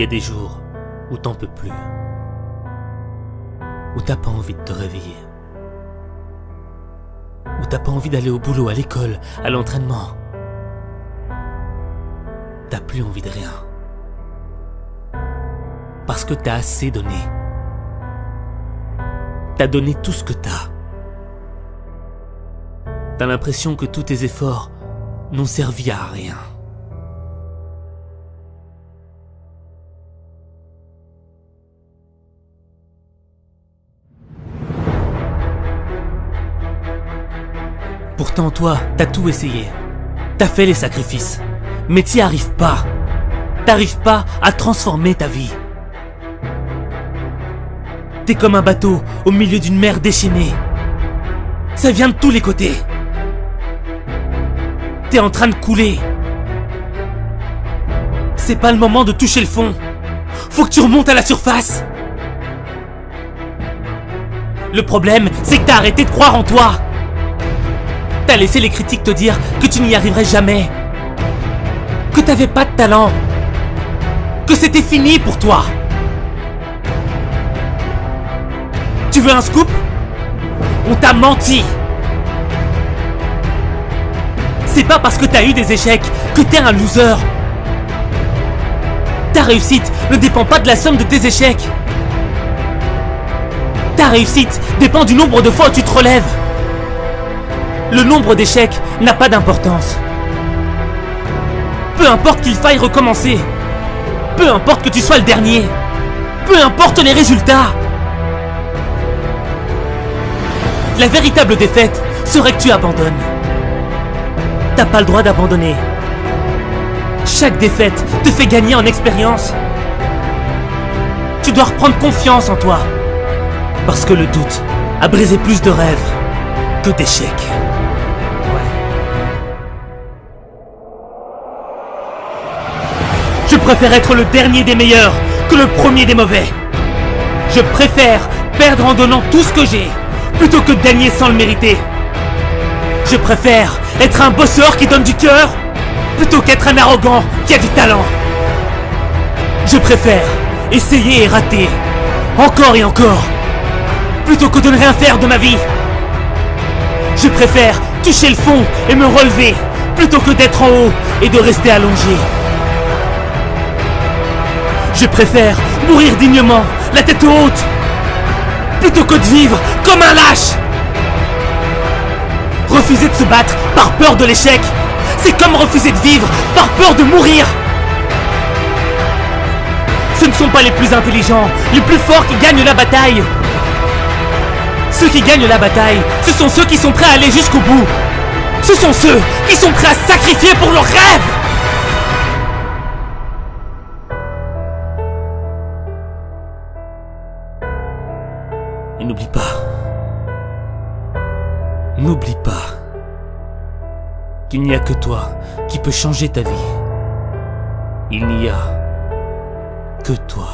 y a des jours où t'en peux plus, où t'as pas envie de te réveiller, où t'as pas envie d'aller au boulot, à l'école, à l'entraînement. T'as plus envie de rien. Parce que t'as assez donné. T'as donné tout ce que t'as. T'as l'impression que tous tes efforts n'ont servi à rien. Pourtant toi, t'as tout essayé. T'as fait les sacrifices. Mais t'y arrives pas. T'arrives pas à transformer ta vie. T'es comme un bateau au milieu d'une mer déchaînée. Ça vient de tous les côtés. T'es en train de couler. C'est pas le moment de toucher le fond. Faut que tu remontes à la surface. Le problème, c'est que t'as arrêté de croire en toi. T'as laissé les critiques te dire que tu n'y arriverais jamais. Que t'avais pas de talent. Que c'était fini pour toi. Tu veux un scoop? On t'a menti. C'est pas parce que t'as eu des échecs que t'es un loser. Ta réussite ne dépend pas de la somme de tes échecs. Ta réussite dépend du nombre de fois où tu te relèves. Le nombre d'échecs n'a pas d'importance. Peu importe qu'il faille recommencer. Peu importe que tu sois le dernier. Peu importe les résultats. La véritable défaite serait que tu abandonnes. T'as pas le droit d'abandonner. Chaque défaite te fait gagner en expérience. Tu dois reprendre confiance en toi. Parce que le doute a brisé plus de rêves que d'échecs. Je préfère être le dernier des meilleurs que le premier des mauvais. Je préfère perdre en donnant tout ce que j'ai plutôt que de gagner sans le mériter. Je préfère être un bosseur qui donne du cœur plutôt qu'être un arrogant qui a du talent. Je préfère essayer et rater encore et encore plutôt que de ne rien faire de ma vie. Je préfère toucher le fond et me relever plutôt que d'être en haut et de rester allongé. Je préfère mourir dignement, la tête haute, plutôt que de vivre comme un lâche. Refuser de se battre par peur de l'échec, c'est comme refuser de vivre par peur de mourir. Ce ne sont pas les plus intelligents, les plus forts qui gagnent la bataille. Ceux qui gagnent la bataille, ce sont ceux qui sont prêts à aller jusqu'au bout. Ce sont ceux qui sont prêts à sacrifier pour leurs rêves. Et n'oublie pas qu'il n'y a que toi qui peux changer ta vie. Il n'y a que toi.